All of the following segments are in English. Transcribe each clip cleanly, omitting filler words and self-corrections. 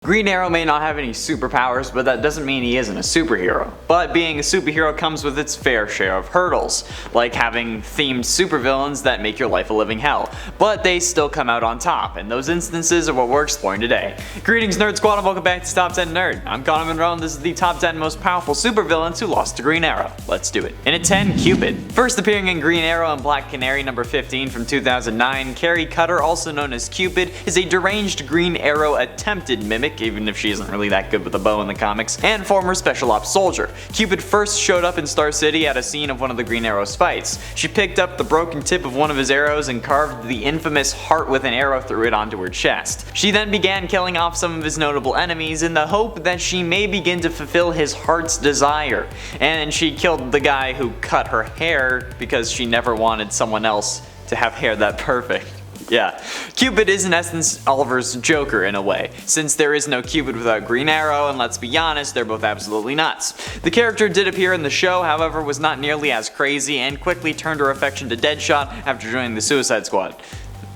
Green Arrow may not have any superpowers, but that doesn't mean he isn't a superhero. But being a superhero comes with its fair share of hurdles, like having themed supervillains that make your life a living hell. But they still come out on top, and those instances are what we're exploring today. Greetings Nerd Squad and welcome back to Top 10 Nerd. I'm Connor Monroe and this is the top 10 most powerful supervillains who lost to Green Arrow. Let's do it. In at 10, Cupid. First appearing in Green Arrow and Black Canary number 15 from 2009, Carrie Cutter, also known as Cupid, is a deranged Green Arrow attempted mimic, even if she isn't really that good with a bow in the comics, and former Special Ops soldier. Cupid first showed up in Star City at a scene of one of the Green Arrow's fights. She picked up the broken tip of one of his arrows and carved the infamous heart with an arrow through it onto her chest. She then began killing off some of his notable enemies in the hope that she may begin to fulfill his heart's desire. And she killed the guy who cut her hair because she never wanted someone else to have hair that perfect. Yeah, Cupid is in essence Oliver's Joker in a way, since there is no Cupid without Green Arrow, and let's be honest, they're both absolutely nuts. The character did appear in the show, however was not nearly as crazy and quickly turned her affection to Deadshot after joining the Suicide Squad.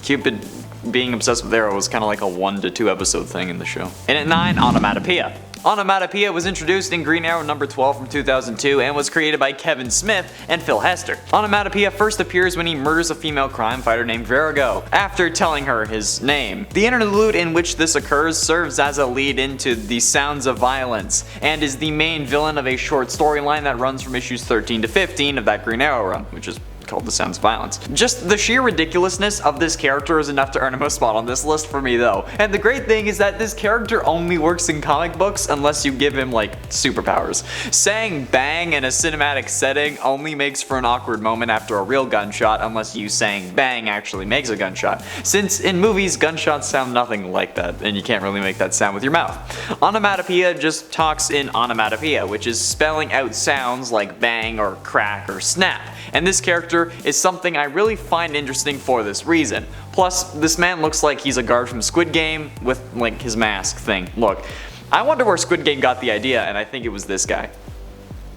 Cupid being obsessed with Arrow was kind of like a 1 to 2 episode thing in the show. And at 9, Onomatopoeia. Onomatopoeia was introduced in Green Arrow number 12 from 2002 and was created by Kevin Smith and Phil Hester. Onomatopoeia first appears when he murders a female crime fighter named Vertigo, after telling her his name. The interlude in which this occurs serves as a lead into The Sounds of Violence, and is the main villain of a short storyline that runs from issues 13 to 15 of that Green Arrow run, which is called The Sounds of Violence. Just the sheer ridiculousness of this character is enough to earn him a spot on this list for me though. And the great thing is that this character only works in comic books unless you give him like superpowers. Saying bang in a cinematic setting only makes for an awkward moment after a real gunshot unless you saying bang actually makes a gunshot. Since in movies gunshots sound nothing like that and you can't really make that sound with your mouth. Onomatopoeia just talks in onomatopoeia, which is spelling out sounds like bang or crack or snap. And this character is something I really find interesting for this reason. Plus, this man looks like he's a guard from Squid Game with like his mask thing. Look, I wonder where Squid Game got the idea, and I think it was this guy.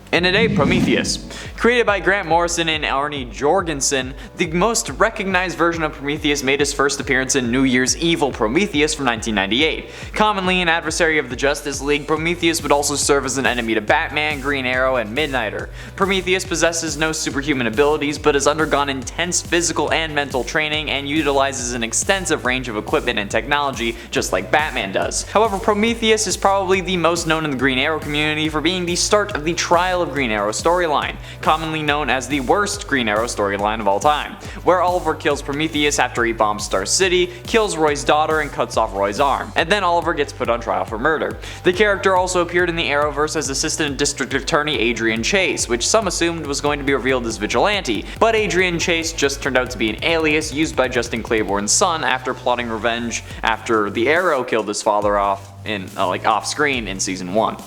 And at 8, Prometheus. Created by Grant Morrison and Arnie Jorgensen, the most recognized version of Prometheus made his first appearance in New Year's Evil Prometheus from 1998. Commonly an adversary of the Justice League, Prometheus would also serve as an enemy to Batman, Green Arrow, and Midnighter. Prometheus possesses no superhuman abilities, but has undergone intense physical and mental training and utilizes an extensive range of equipment and technology, just like Batman does. However, Prometheus is probably the most known in the Green Arrow community for being the start of the Trial of Green Arrow storyline, commonly known as the worst Green Arrow storyline of all time, where Oliver kills Prometheus after he bombs Star City, kills Roy's daughter and cuts off Roy's arm, and then Oliver gets put on trial for murder. The character also appeared in the Arrowverse as Assistant District Attorney Adrian Chase, which some assumed was going to be revealed as Vigilante, but Adrian Chase just turned out to be an alias used by Justin Claiborne's son after plotting revenge after the Arrow killed his father off in off screen in season 1.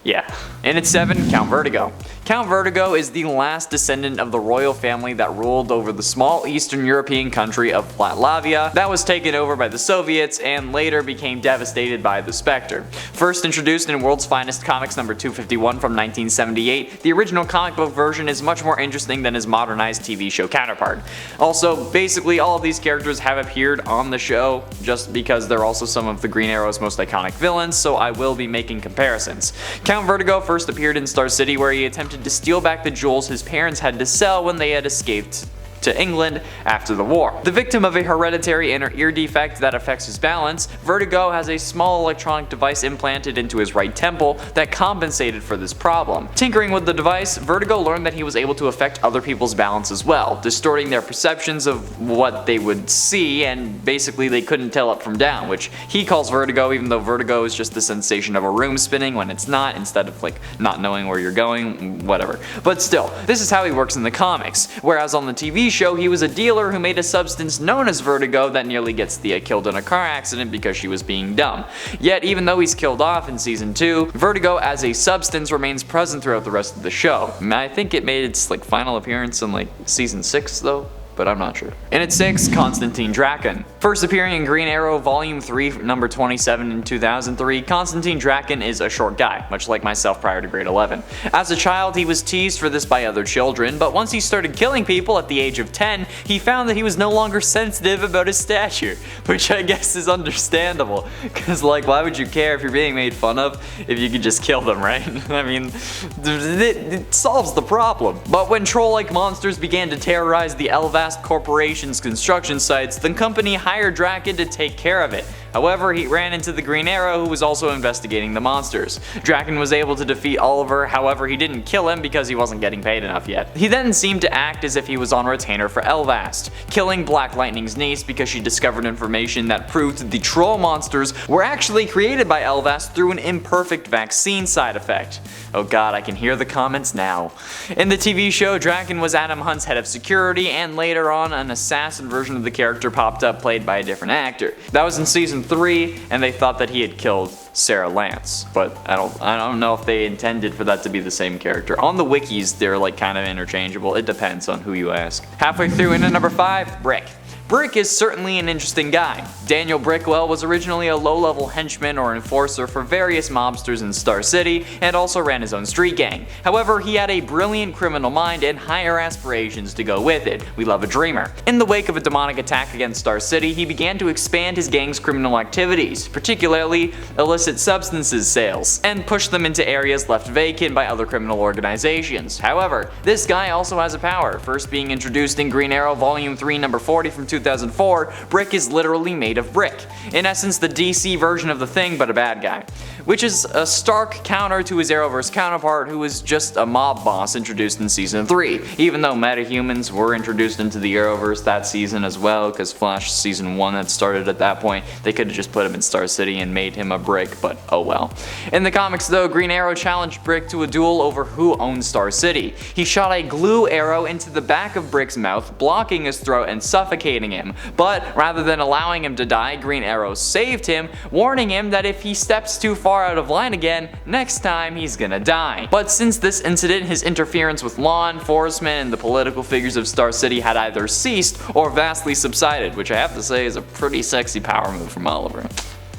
Yeah. And at 7, Count Vertigo. Count Vertigo is the last descendant of the royal family that ruled over the small Eastern European country of Flatlavia that was taken over by the Soviets and later became devastated by the Spectre. First introduced in World's Finest Comics number 251 from 1978, the original comic book version is much more interesting than his modernized TV show counterpart. Also, basically all of these characters have appeared on the show just because they're also some of the Green Arrow's most iconic villains, so I will be making comparisons. Count Vertigo first appeared in Star City where he attempted to steal back the jewels his parents had to sell when they had escaped to England after the war. The victim of a hereditary inner ear defect that affects his balance, Vertigo has a small electronic device implanted into his right temple that compensated for this problem. Tinkering with the device, Vertigo learned that he was able to affect other people's balance as well, distorting their perceptions of what they would see, and basically they couldn't tell up from down, which he calls vertigo, even though vertigo is just the sensation of a room spinning when it's not, instead of like not knowing where you're going, whatever. But still, this is how he works in the comics, whereas on the TV show he was a dealer who made a substance known as vertigo that nearly gets Thea killed in a car accident because she was being dumb. Yet even though he's killed off in season 2, vertigo as a substance remains present throughout the rest of the show. I think it made its final appearance in season 6 though. but I'm not sure. And at 6, Constantine Drakon. First appearing in Green Arrow Volume 3, number 27 in 2003, Constantine Drakon is a short guy, much like myself prior to grade 11. As a child, he was teased for this by other children, but once he started killing people at the age of 10, he found that he was no longer sensitive about his stature, which I guess is understandable, because like, why would you care if you're being made fun of if you could just kill them, right? I mean, it solves the problem. But when troll-like monsters began to terrorize the Elvast Corporation's construction sites, the company hired Drakon to take care of it. However, he ran into the Green Arrow, who was also investigating the monsters. Drakon was able to defeat Oliver, however he didn't kill him because he wasn't getting paid enough yet. He then seemed to act as if he was on retainer for Elvast, killing Black Lightning's niece because she discovered information that proved the troll monsters were actually created by Elvast through an imperfect vaccine side effect. Oh god, I can hear the comments now. In the TV show, Drakon was Adam Hunt's head of security, and later on an assassin version of the character popped up played by a different actor. That was in season 3, and they thought that he had killed Sarah Lance, but I don't know if they intended for that to be the same character. On the wikis, they're like kind of interchangeable. It depends on who you ask. Halfway through into number 5, Brick. Brick is certainly an interesting guy. Daniel Brickwell was originally a low-level henchman or enforcer for various mobsters in Star City, and also ran his own street gang. However, he had a brilliant criminal mind and higher aspirations to go with it. We love a dreamer. In the wake of a demonic attack against Star City, he began to expand his gang's criminal activities, particularly illicit substances sales, and push them into areas left vacant by other criminal organizations. However, this guy also has a power, first being introduced in Green Arrow Volume 3, number 40 from 2004, Brick is literally made of brick. In essence, the DC version of the Thing, but a bad guy. Which is a stark counter to his Arrowverse counterpart, who was just a mob boss introduced in season 3, even though metahumans were introduced into the Arrowverse that season as well, because Flash season 1 had started at that point. They could have just put him in Star City and made him a brick, but oh well. In the comics though, Green Arrow challenged Brick to a duel over who owned Star City. He shot a glue arrow into the back of Brick's mouth, blocking his throat and suffocating him, but rather than allowing him to die, Green Arrow saved him, warning him that if he steps too far out of line again, next time he's gonna die. But since this incident, his interference with law enforcement and the political figures of Star City had either ceased or vastly subsided, which I have to say is a pretty sexy power move from Oliver.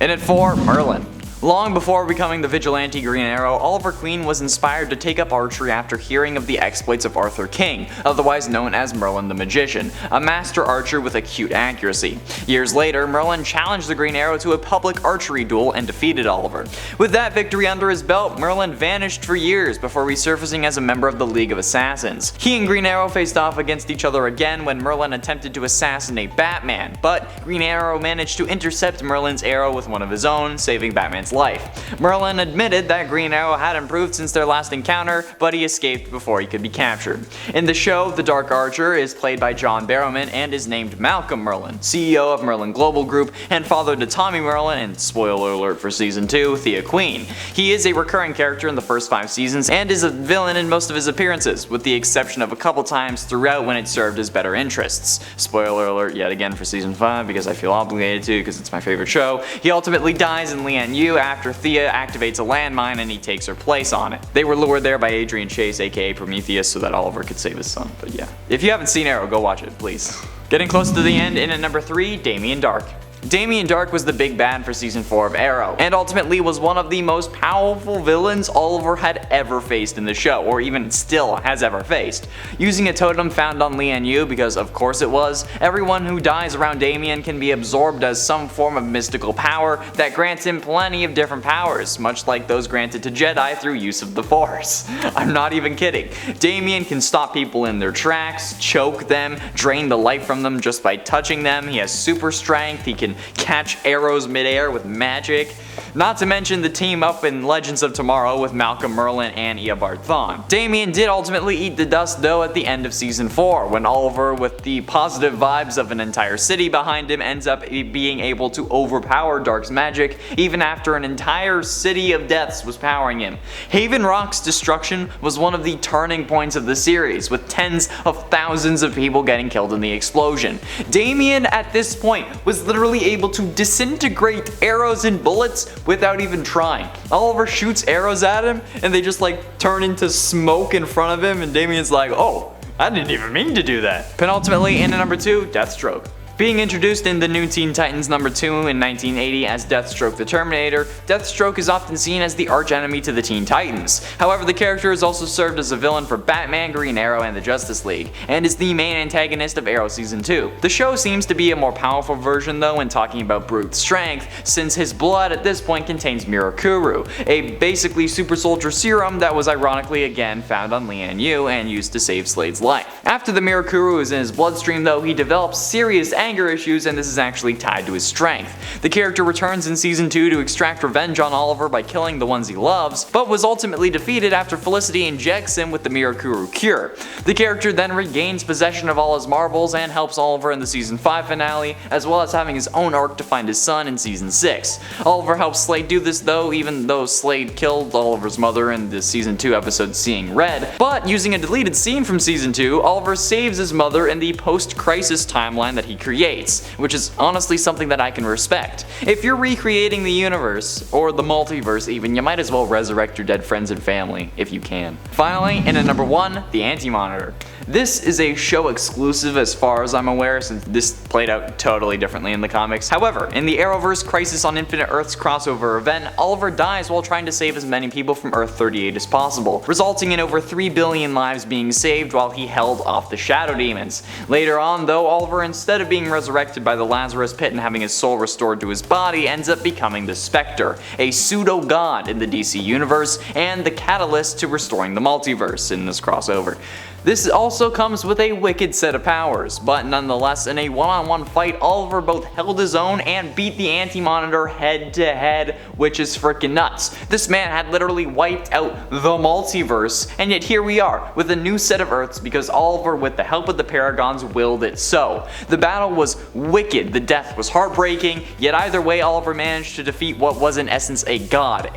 And at 4, Merlyn. Long before becoming the vigilante Green Arrow, Oliver Queen was inspired to take up archery after hearing of the exploits of Arthur King, otherwise known as Merlyn the Magician, a master archer with acute accuracy. Years later, Merlyn challenged the Green Arrow to a public archery duel and defeated Oliver. With that victory under his belt, Merlyn vanished for years before resurfacing as a member of the League of Assassins. He and Green Arrow faced off against each other again when Merlyn attempted to assassinate Batman, but Green Arrow managed to intercept Merlyn's arrow with one of his own, saving Batman's life. Merlyn admitted that Green Arrow had improved since their last encounter, but he escaped before he could be captured. In the show, the Dark Archer is played by John Barrowman and is named Malcolm Merlyn, CEO of Merlyn Global Group and father to Tommy Merlyn and, spoiler alert for season 2, Thea Queen. He is a recurring character in the first 5 seasons and is a villain in most of his appearances, with the exception of a couple times throughout when it served his better interests. Spoiler alert yet again for season 5 because I feel obligated to because it's my favorite show. He ultimately dies in Lian Yu after Thea activates a landmine and he takes her place on it. They were lured there by Adrian Chase, aka Prometheus, so that Oliver could save his son, but yeah. If you haven't seen Arrow, go watch it, please. Getting close to the end, in at number 3, Damien Darhk. Damien Darhk was the big bad for season 4 of Arrow, and ultimately was one of the most powerful villains Oliver had ever faced in the show, or even still has ever faced. Using a totem found on Lian Yu, because of course it was, everyone who dies around Damien can be absorbed as some form of mystical power that grants him plenty of different powers, much like those granted to Jedi through use of the Force. I'm not even kidding. Damien can stop people in their tracks, choke them, drain the life from them just by touching them, he has super strength, he can catch arrows midair with magic. Not to mention the team up in Legends of Tomorrow with Malcolm Merlyn and Eobard Thawne. Damien did ultimately eat the dust though at the end of season 4, when Oliver, with the positive vibes of an entire city behind him, ends up being able to overpower Dark's magic even after an entire city of deaths was powering him. Haven Rock's destruction was one of the turning points of the series, with tens of thousands of people getting killed in the explosion. Damien at this point was literally able to disintegrate arrows and bullets without even trying. Oliver shoots arrows at him and they just like turn into smoke in front of him, and Damien's like, oh, I didn't even mean to do that. Penultimately, in at number 2, Deathstroke. Being introduced in the New Teen Titans number 2 in 1980 as Deathstroke the Terminator, Deathstroke is often seen as the archenemy to the Teen Titans. However, the character has also served as a villain for Batman, Green Arrow, and the Justice League, and is the main antagonist of Arrow Season 2. The show seems to be a more powerful version though when talking about brute strength, since his blood at this point contains Mirakuru, a basically super soldier serum that was ironically again found on Lian Yu and used to save Slade's life. After the Mirakuru is in his bloodstream though, he develops serious anger issues, and this is actually tied to his strength. The character returns in Season 2 to extract revenge on Oliver by killing the ones he loves, but was ultimately defeated after Felicity injects him with the Mirakuru cure. The character then regains possession of all his marbles and helps Oliver in the Season 5 finale, as well as having his own arc to find his son in Season 6. Oliver helps Slade do this though, even though Slade killed Oliver's mother in the Season 2 episode Seeing Red, but using a deleted scene from Season 2, Oliver saves his mother in the post-crisis timeline that he creates, which is honestly something that I can respect. If you're recreating the universe, or the multiverse even, you might as well resurrect your dead friends and family, if you can. Finally, in at number 1, the Anti-Monitor. This is a show exclusive as far as I'm aware, since this played out totally differently in the comics. However, in the Arrowverse Crisis on Infinite Earths crossover event, Oliver dies while trying to save as many people from Earth 38 as possible, resulting in over 3 billion lives being saved while he held off the Shadow Demons. Later on though, Oliver, instead of being resurrected by the Lazarus Pit and having his soul restored to his body, ends up becoming the Spectre, a pseudo-god in the DC universe, and the catalyst to restoring the multiverse in this crossover. This also comes with a wicked set of powers, but nonetheless in a one-on-one fight Oliver both held his own and beat the Anti-Monitor head to head, which is freaking nuts. This man had literally wiped out the multiverse, and yet here we are with a new set of Earths because Oliver, with the help of the Paragons, willed it so. The battle was wicked, the death was heartbreaking, yet either way Oliver managed to defeat what was in essence a god,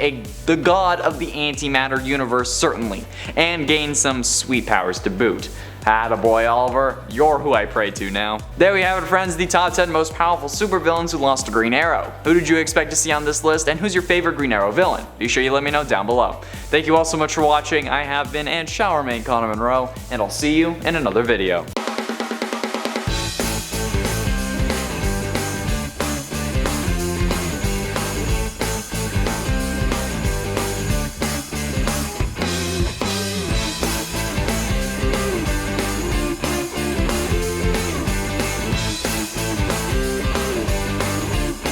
the god of the antimatter universe certainly, and gain some sweet powers to boot. Attaboy Oliver, you're who I pray to now. There we have it friends, the top 10 most powerful supervillains who lost to Green Arrow. Who did you expect to see on this list, and who's your favorite Green Arrow villain? Be sure you let me know down below. Thank you all so much for watching. I have been and shall remain Connor Monroe, and I'll see you in another video.